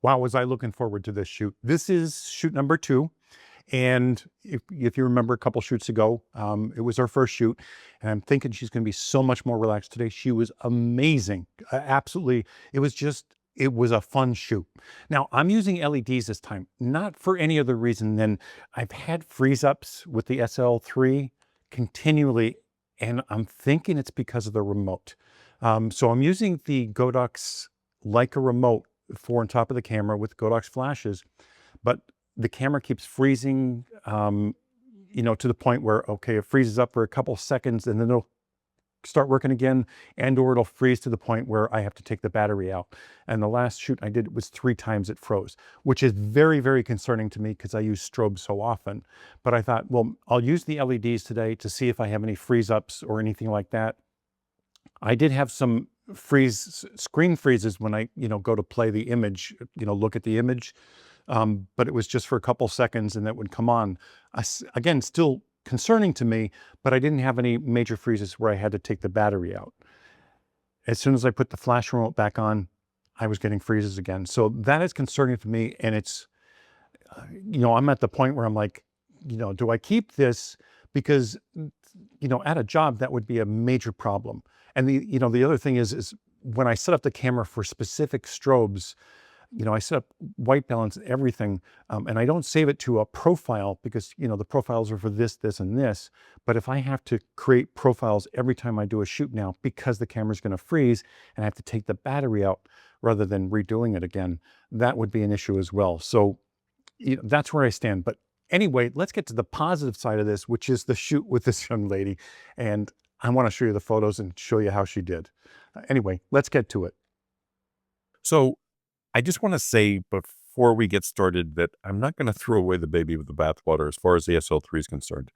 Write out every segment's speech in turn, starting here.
Wow, was I looking forward to this shoot. This is shoot number 2. And if you remember a couple shoots ago, it was our first shoot, and I'm thinking she's going to be so much more relaxed today. She was amazing. Absolutely. It was a fun shoot. Now I'm using LEDs this time, not for any other reason than I've had freeze ups with the SL3 continually, and I'm thinking it's because of the remote. So I'm using the Godox Leica remote for on top of the camera with Godox flashes, but the camera keeps freezing, to the point where, okay, it freezes up for a couple seconds and then it'll start working again, and or it'll freeze to the point where I have to take the battery out. And the last shoot I did, it was 3 times it froze, which is very, very concerning to me because I use strobes so often. But I thought, well, I'll use the LEDs today to see if I have any freeze ups or anything like that. I did have some screen freezes when I, go to play the image, look at the image. But it was just for a couple seconds and that would come on. Again, still concerning to me, but I didn't have any major freezes where I had to take the battery out. As soon as I put the flash remote back on, I was getting freezes again. So that is concerning to me. And it's, I'm at the point where I'm like, do I keep this? Because, at a job, that would be a major problem. And the other thing is when I set up the camera for specific strobes, I set up white balance and everything, and I don't save it to a profile because, the profiles are for this, this, and this. But if I have to create profiles every time I do a shoot now because the camera's going to freeze and I have to take the battery out rather than redoing it again, that would be an issue as well. So that's where I stand. But anyway, let's get to the positive side of this, which is the shoot with this young lady. And I want to show you the photos and show you how she did. Anyway, let's get to it. So I just want to say before we get started that I'm not going to throw away the baby with the bathwater as far as the SL3 is concerned.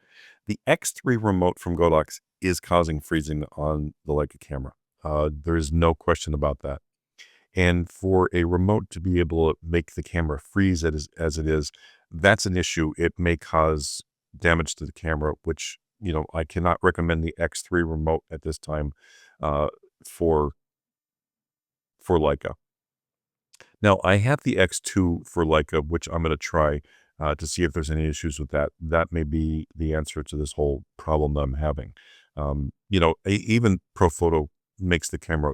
The X3 remote from Godox is causing freezing on the Leica camera. There is no question about that. And for a remote to be able to make the camera freeze as it is, that's an issue. It may cause damage to the camera, which, I cannot recommend the X3 remote at this time for Leica. Now, I have the X2 for Leica, which I'm going to try to see if there's any issues with that. That may be the answer to this whole problem that I'm having. Even ProPhoto makes the camera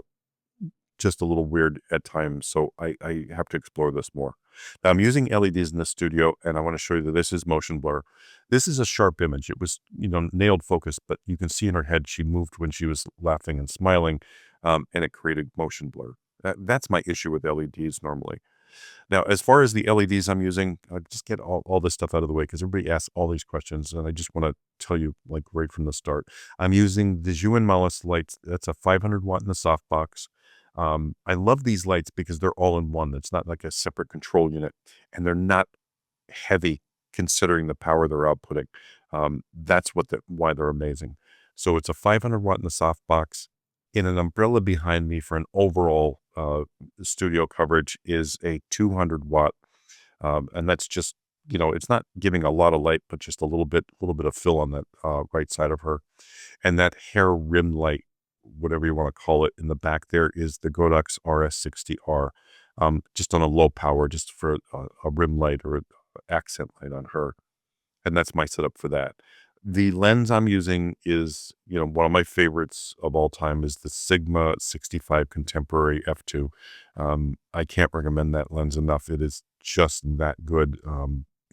just a little weird at times, so I have to explore this more. Now, I'm using LEDs in the studio, and I want to show you that this is motion blur. This is a sharp image. It was, nailed focus, but you can see in her head she moved when she was laughing and smiling, and it created motion blur. That's my issue with LEDs normally. Now, as far as the LEDs I'm using, I just get all this stuff out of the way because everybody asks all these questions, and I just want to tell you like right from the start. I'm using the ZHIYUN MOLUS lights. That's a 500 watt in the softbox. I love these lights because they're all in one. It's not like a separate control unit, and they're not heavy considering the power they're outputting. That's why they're amazing. So it's a 500 watt in the softbox. In an umbrella behind me for an overall studio coverage is a 200 watt, and that's just it's not giving a lot of light, but just a little bit of fill on that right side of her. And that hair rim light, whatever you want to call it, in the back there is the Godox RS60R, just on a low power, just for a rim light or an accent light on her, and that's my setup for that. The lens I'm using is, one of my favorites of all time is the Sigma 65 Contemporary f2. I can't recommend that lens enough. It is just that good.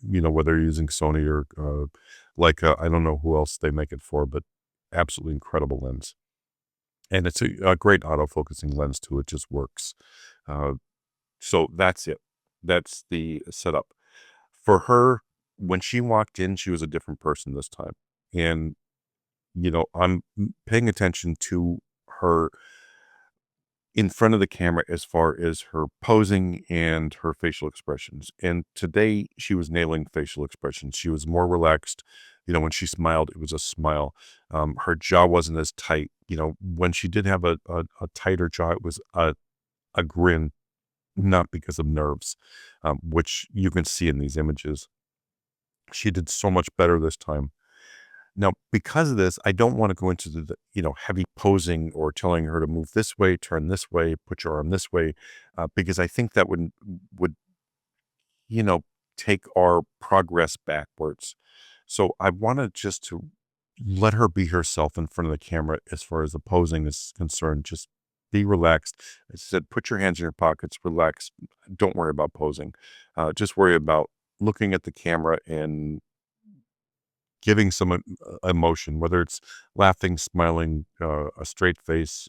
Whether you're using Sony or Leica, I don't know who else they make it for, but absolutely incredible lens. And it's a great autofocusing lens too. It just works. So that's it. That's the setup. For her, when she walked in, she was a different person this time. And, I'm paying attention to her in front of the camera as far as her posing and her facial expressions. And today she was nailing facial expressions. She was more relaxed. When she smiled, it was a smile. Her jaw wasn't as tight. When she did have a tighter jaw, it was a grin, not because of nerves, which you can see in these images. She did so much better this time. Now, because of this, I don't want to go into the heavy posing or telling her to move this way, turn this way, put your arm this way, because I think that would take our progress backwards. So I wanted just to let her be herself in front of the camera as far as the posing is concerned. Just be relaxed. I said, put your hands in your pockets, relax. Don't worry about posing. Just worry about looking at the camera and giving some emotion, whether it's laughing, smiling, a straight face,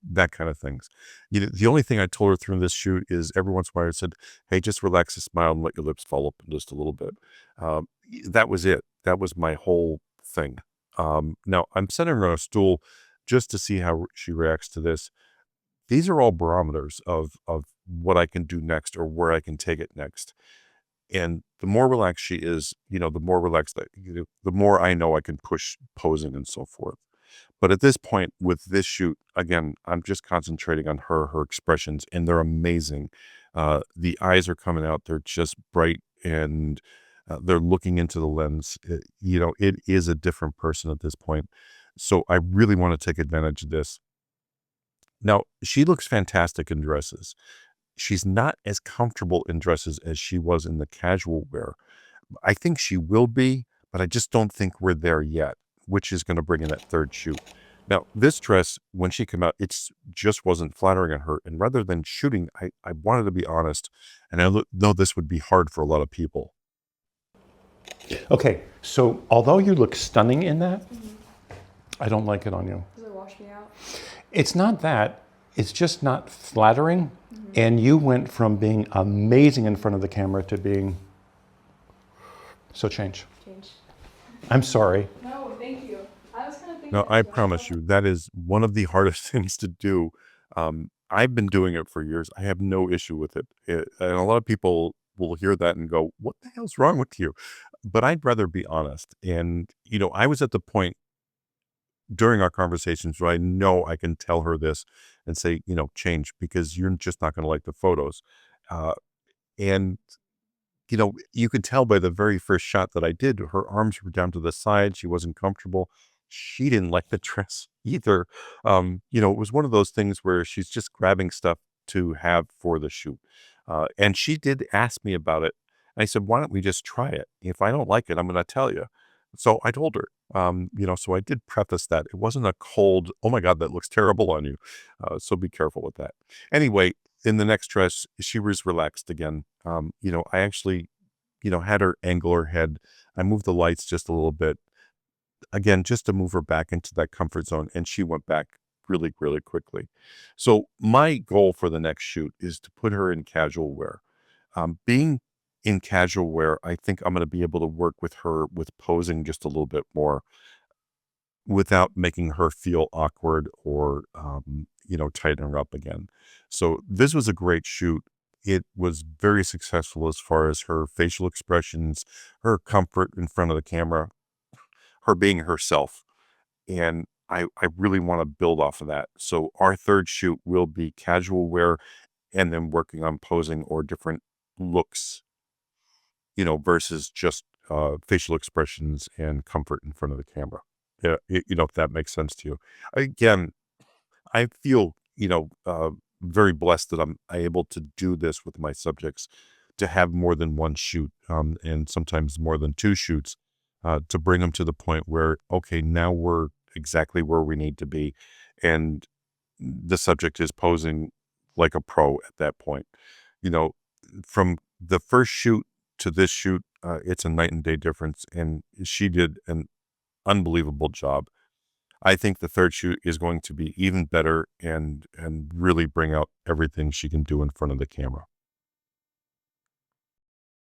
that kind of things. The only thing I told her through this shoot is every once in a while I said, hey, just relax and smile and let your lips fall open just a little bit. That was it. That was my whole thing. Now I'm sitting her on a stool just to see how she reacts to this. These are all barometers of what I can do next or where I can take it next. And the more relaxed she is, the more relaxed, the more I know I can push posing and so forth. But at this point with this shoot, again, I'm just concentrating on her expressions, and they're amazing. The eyes are coming out. They're just bright, and they're looking into the lens. It is a different person at this point. So I really want to take advantage of this. Now, she looks fantastic in dresses. She's not as comfortable in dresses as she was in the casual wear. I think she will be, but I just don't think we're there yet, which is going to bring in that third shoot. Now, this dress, when she came out, it just wasn't flattering on her. And rather than shooting, I wanted to be honest. And I know this would be hard for a lot of people. Okay, so although you look stunning in that, I don't like it on you. Does it wash me out? It's not that. It's just not flattering. And you went from being amazing in front of the camera to being... So change. Change. I'm sorry. No, thank you. I was kind of thinking... No, I promise you, that is one of the hardest things to do. I've been doing it for years. I have no issue with it. And a lot of people will hear that and go, what the hell's wrong with you? But I'd rather be honest. And, I was at the point during our conversations where I know I can tell her this and say, change, because you're just not going to like the photos. And you could tell by the very first shot that I did, her arms were down to the side. She wasn't comfortable. She didn't like the dress either. It was one of those things where she's just grabbing stuff to have for the shoot. And she did ask me about it. And I said, why don't we just try it? If I don't like it, I'm going to tell you. So I told her, so I did preface that. It wasn't a cold, oh my God, that looks terrible on you. So be careful with that. Anyway, in the next dress, she was relaxed again. I actually, had her angle her head. I moved the lights just a little bit, again, just to move her back into that comfort zone. And she went back really, really quickly. So my goal for the next shoot is to put her in casual wear. Being in casual wear, I think I'm going to be able to work with her with posing just a little bit more without making her feel awkward or, tighten her up again. So this was a great shoot. It was very successful as far as her facial expressions, her comfort in front of the camera, her being herself. And I really want to build off of that. So our third shoot will be casual wear and then working on posing or different looks, versus just facial expressions and comfort in front of the camera. Yeah, if that makes sense to you. Again, I feel, very blessed that I'm able to do this with my subjects, to have more than one shoot, and sometimes more than two shoots, to bring them to the point where, okay, now we're exactly where we need to be. And the subject is posing like a pro at that point. From the first shoot to this shoot, it's a night and day difference. And she did an unbelievable job. I think the third shoot is going to be even better and really bring out everything she can do in front of the camera.